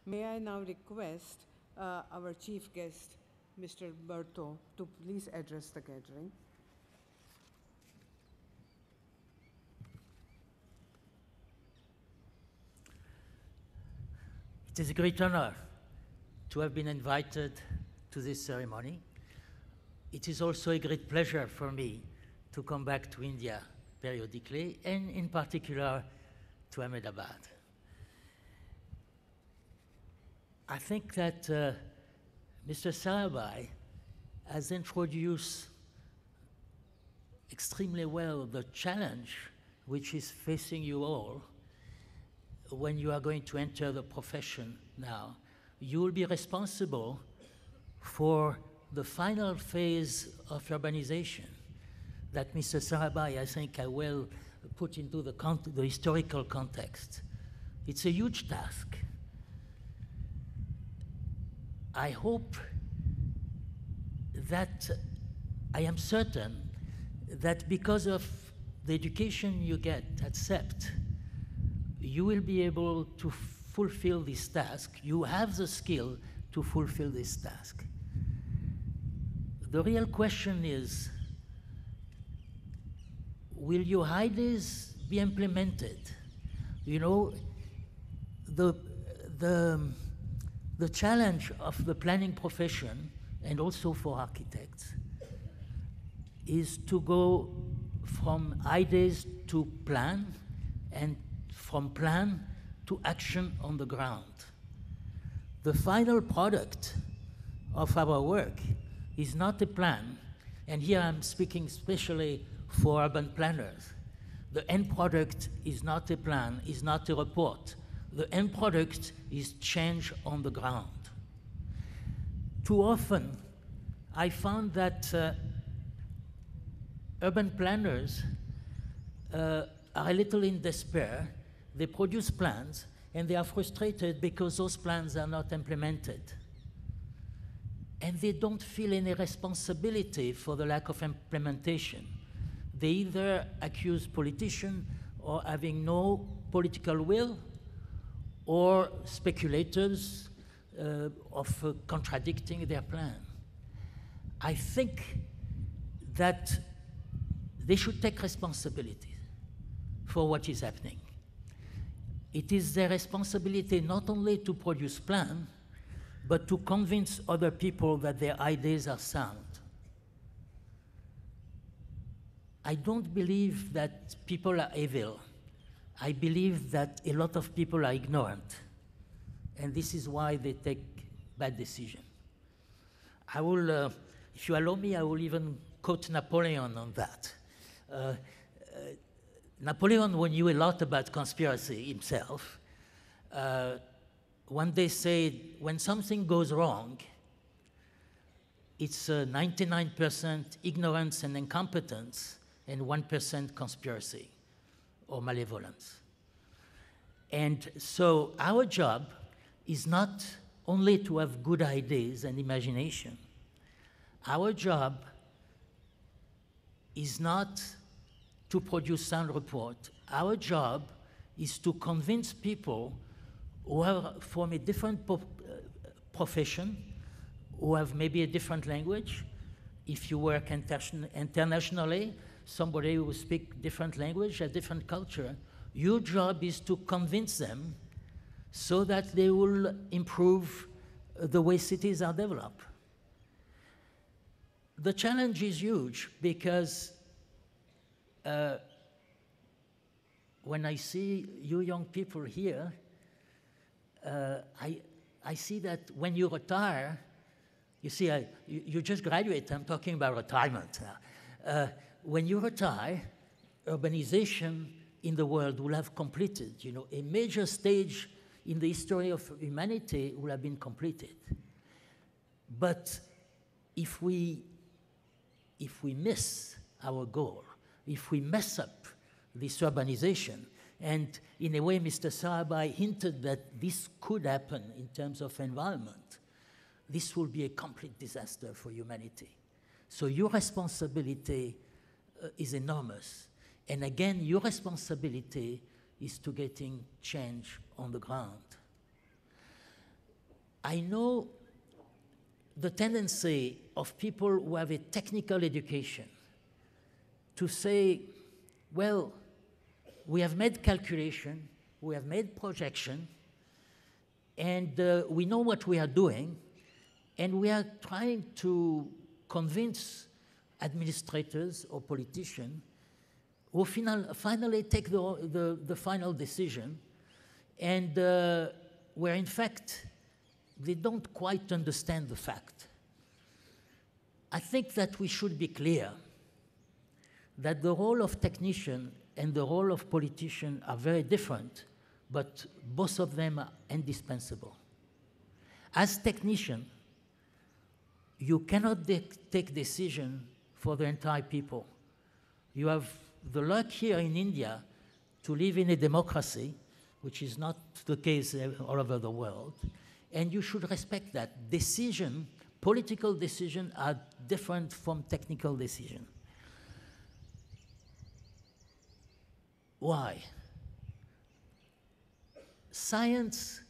May I now request our chief guest, Mr. Bertaud, to please address the gathering. It is a great honor to have been invited to this ceremony. It is also a great pleasure for me to come back to India periodically, and in particular to Ahmedabad. I think that Mr. Sarabhai has introduced extremely well the challenge which is facing you all when you are going to enter the profession now. You will be responsible for the final phase of urbanization that Mr. Sarabhai, I think, I will put into the historical context. It's a huge task. I hope that, I am certain that because of the education you get at CEPT, you will be able to fulfill this task. You have the skill to fulfill this task. The real question is, will your ideas be implemented? You know, the challenge of the planning profession, and also for architects, is to go from ideas to plan, and from plan to action on the ground. The final product of our work is not a plan, and here I'm speaking especially for urban planners. The end product is not a plan, is not a report. The end product is change on the ground. Too often, I found that urban planners are a little in despair. They produce plans, and they are frustrated because those plans are not implemented. And they don't feel any responsibility for the lack of implementation. They either accuse politicians of having no political will, or speculators of contradicting their plan. I think that they should take responsibility for what is happening. It is their responsibility not only to produce plans, but to convince other people that their ideas are sound. I don't believe that people are evil. I believe that a lot of people are ignorant, and this is why they take bad decisions. I will, if you allow me, I will even quote Napoleon on that. Napoleon knew a lot about conspiracy himself. One day said, when something goes wrong, it's 99% ignorance and incompetence and 1% conspiracy or malevolence. And so our job is not only to have good ideas and imagination. Our job is not to produce sound report. Our job is to convince people who are from a different profession, who have maybe a different language. If you work internationally, somebody who speaks different language, a different culture, your job is to convince them so that they will improve the way cities are developed. The challenge is huge because when I see you young people here, I see that when you retire, you see, you just graduate, I'm talking about retirement now. When you retire, urbanization in the world will have completed. You know, a major stage in the history of humanity will have been completed. But if we miss our goal, if we mess up this urbanization, and in a way Mr. Sarabhai hinted that this could happen in terms of environment, this will be a complete disaster for humanity. So your responsibility is enormous. And again, your responsibility is to getting change on the ground. I know the tendency of people who have a technical education to say, well, we have made calculation, we have made projection, and we know what we are doing, and we are trying to convince administrators or politicians who finally take the final decision, and where in fact they don't quite understand the fact. I think that we should be clear that the role of technician and the role of politician are very different, but both of them are indispensable. As technician, you cannot take decision for the entire people. You have the luck here in India to live in a democracy, which is not the case all over the world, and you should respect that. Political decisions are different from technical decisions. Why? Science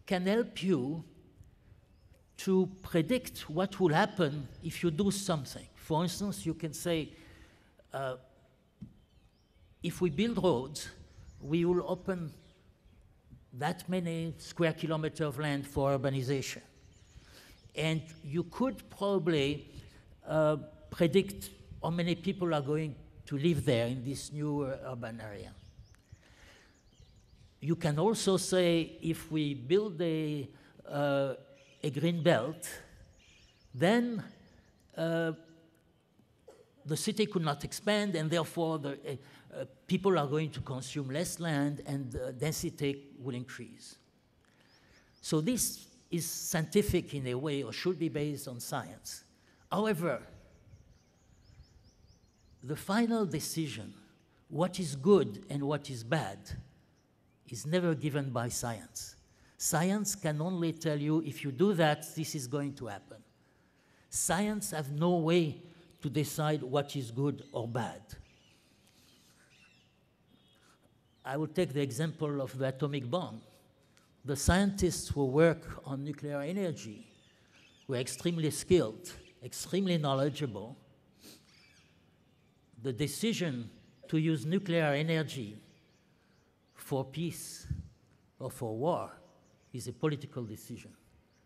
can help you to predict what will happen if you do something. For instance, you can say, if we build roads, we will open that many square kilometers of land for urbanization. And you could probably predict how many people are going to live there in this new urban area. You can also say, if we build a green belt, then the city could not expand, and therefore the people are going to consume less land, and density will increase. So this is scientific in a way, or should be based on science. However, the final decision, what is good and what is bad, is never given by science. Science can only tell you, if you do that, this is going to happen. Science has no way to decide what is good or bad. I will take the example of the atomic bomb. The scientists who work on nuclear energy were extremely skilled, extremely knowledgeable. The decision to use nuclear energy for peace or for war is a political decision.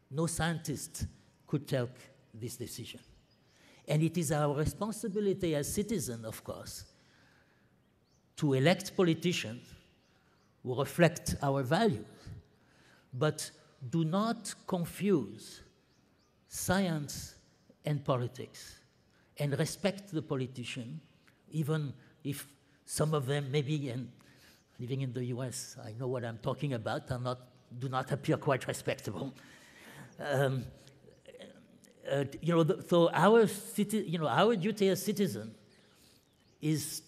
No scientist could take this decision. And it is our responsibility as citizens, of course, to elect politicians who reflect our values. But do not confuse science and politics, and respect the politician, even if some of them, maybe, and living in the US, I know what I'm talking about, do not appear quite respectable. So our duty as citizen is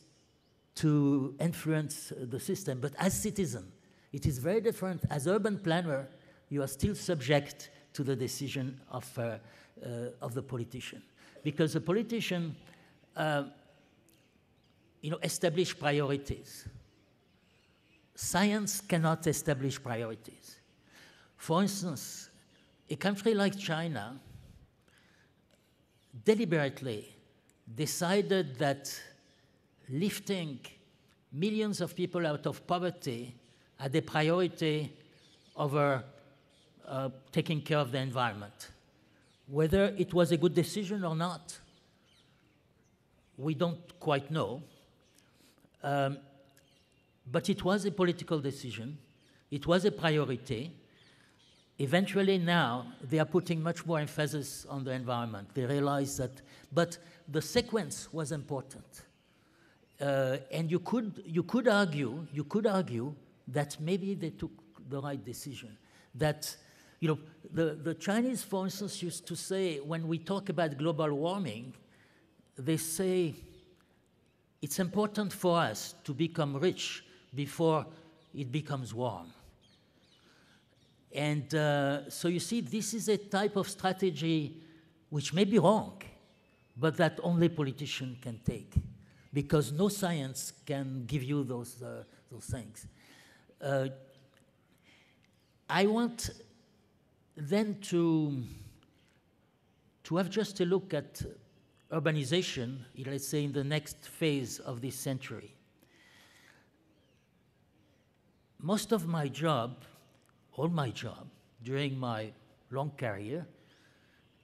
to influence the system, but as citizen, it is very different. As urban planner, you are still subject to the decision of the politician, because the politician, establish priorities. Science cannot establish priorities. For instance, a country like China deliberately decided that lifting millions of people out of poverty had a priority over taking care of the environment. Whether it was a good decision or not, we don't quite know. But it was a political decision. It was a priority. Eventually now, they are putting much more emphasis on the environment. They realize that, but the sequence was important. And you could argue that maybe they took the right decision. That, the Chinese, for instance, used to say, when we talk about global warming, they say, it's important for us to become rich before it becomes warm. And so you see, this is a type of strategy which may be wrong, but that only politicians can take, because no science can give you those things. I want then to have just a look at urbanization, let's say in the next phase of this century. Most of my job, all my job, during my long career,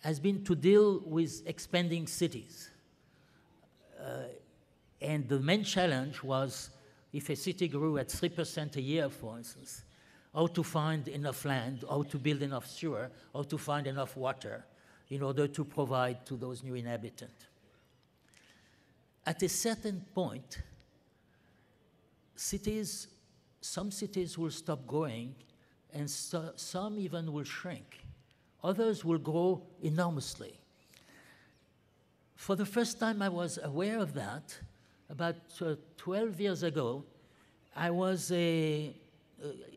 has been to deal with expanding cities. And the main challenge was, if a city grew at 3% a year, for instance, how to find enough land, how to build enough sewer, how to find enough water in order to provide to those new inhabitants. At a certain point, some cities will stop growing, and some even will shrink. Others will grow enormously. For the first time I was aware of that, about 12 years ago, I was a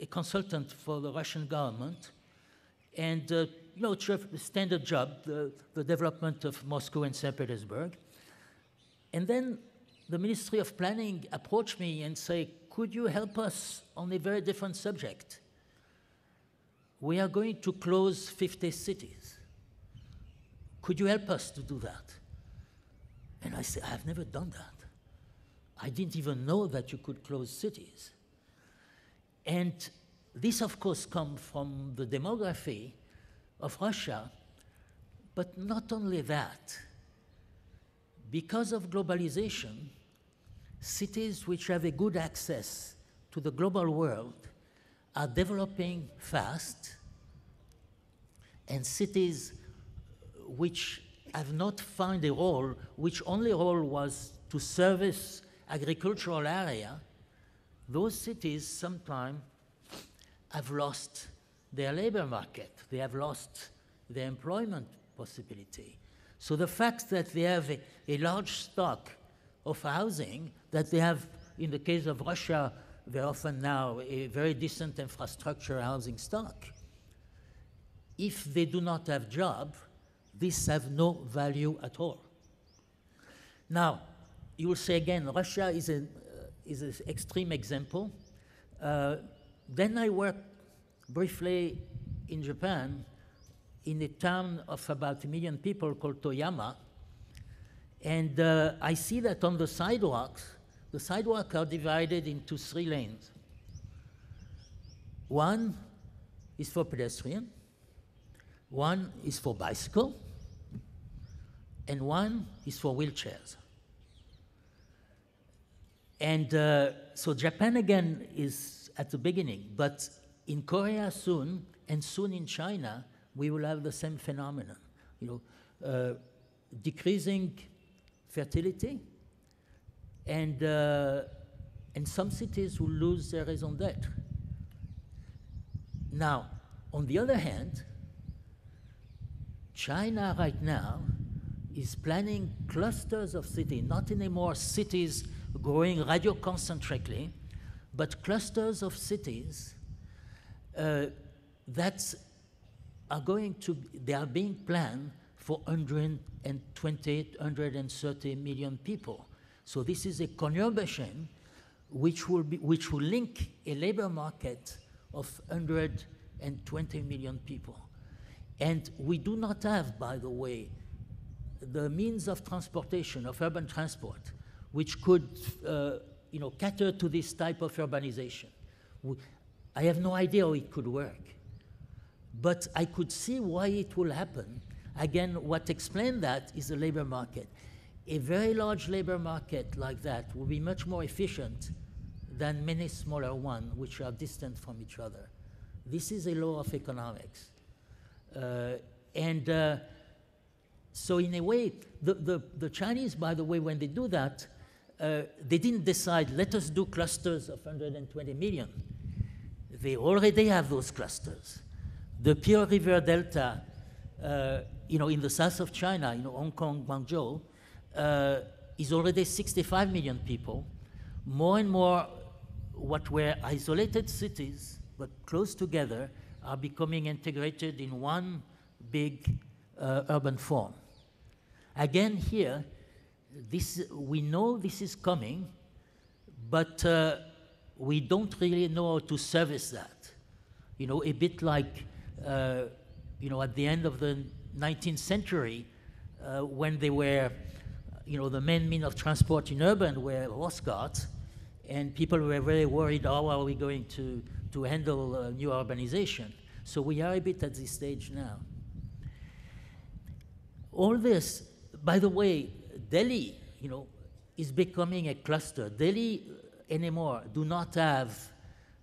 consultant for the Russian government, and standard job, the development of Moscow and St. Petersburg. And then the Ministry of Planning approached me and said, could you help us on a very different subject? We are going to close 50 cities. Could you help us to do that? And I said, I've never done that. I didn't even know that you could close cities. And this, of course, comes from the demography of Russia, but not only that. Because of globalization, cities which have a good access to the global world are developing fast, and cities which have not found a role, which only role was to service agricultural area, those cities sometimes have lost their labor market. They have lost their employment possibility. So the fact that they have a large stock of housing, that they have, in the case of Russia, very often now a very decent infrastructure housing stock, if they do not have jobs, these have no value at all. Now, you will say again, Russia is an extreme example. Then I worked briefly in Japan, in a town of about 1 million people called Toyama, and I see that on the sidewalks are divided into 3 lanes. One is for pedestrian, one is for bicycle, and one is for wheelchairs. And so Japan again is at the beginning, but in Korea soon, and soon in China, we will have the same phenomenon. Decreasing fertility, and some cities will lose their raison d'etre. Now, on the other hand, China right now is planning clusters of cities, not anymore cities growing radioconcentrically, but clusters of cities that they are being planned for 120, 130 million people. So this is a conurbation which will link a labor market of 120 million people. And we do not have, by the way, the means of transportation, of urban transport, which could cater to this type of urbanization. I have no idea how it could work. But I could see why it will happen. Again, what explained that is the labor market. A very large labor market like that will be much more efficient than many smaller ones which are distant from each other. This is a law of economics. So in a way, the Chinese, by the way, when they do that, they didn't decide, let us do clusters of 120 million. They already have those clusters. The Pearl River Delta, in the south of China, Hong Kong, Guangzhou, is already 65 million people. More and more, what were isolated cities, but close together, are becoming integrated in one big urban form. Again, here, we know this is coming, but we don't really know how to service that. A bit like at the end of the 19th century, when they were, the main means of transport in urban were horse carts, and people were very worried, how are we going to handle new urbanization? So we are a bit at this stage now. All this, by the way, Delhi, is becoming a cluster. Delhi anymore do not have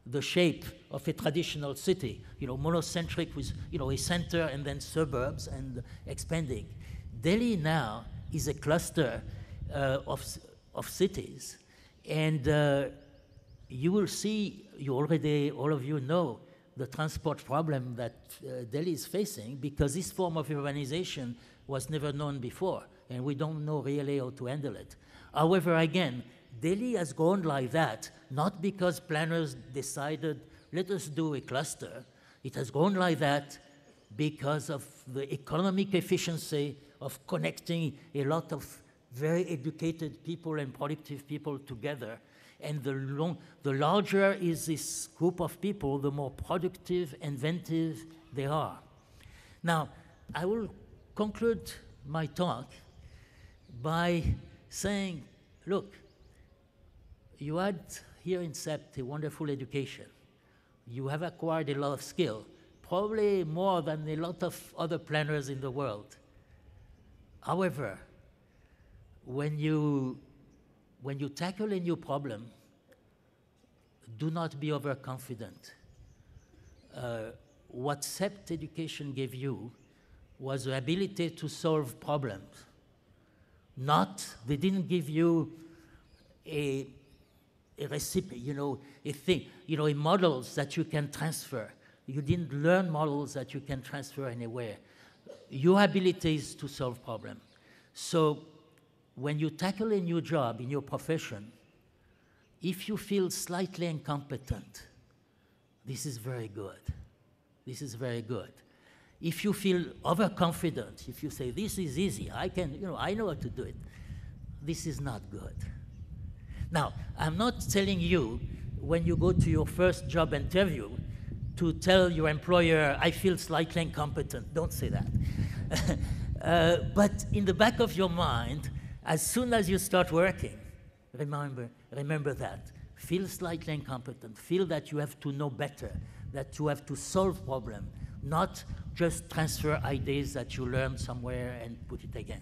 the shape of a traditional city, monocentric with, a center and then suburbs and expanding. Delhi now is a cluster of cities, and you will see, all of you know, the transport problem that Delhi is facing, because this form of urbanization was never known before, and we don't know really how to handle it. However, again, Delhi has grown like that, not because planners decided, let us do a cluster. It has grown like that because of the economic efficiency of connecting a lot of very educated people and productive people together. And the larger is this group of people, the more productive, inventive they are. Now, I will conclude my talk by saying, look, you had here in CEPT a wonderful education. You have acquired a lot of skill, probably more than a lot of other planners in the world. However, when you tackle a new problem, do not be overconfident. What CEPT education gave you was the ability to solve problems. They didn't give you a recipe, a thing, models that you can transfer. You didn't learn models that you can transfer anywhere. Your ability is to solve problems. So when you tackle a new job in your profession, if you feel slightly incompetent, this is very good. This is very good. If you feel overconfident, if you say, this is easy, I know how to do it, this is not good. Now, I'm not telling you, when you go to your first job interview, to tell your employer, I feel slightly incompetent. Don't say that. But in the back of your mind, as soon as you start working, remember that. Feel slightly incompetent. Feel that you have to know better, that you have to solve problems, not just transfer ideas that you learned somewhere and put it again.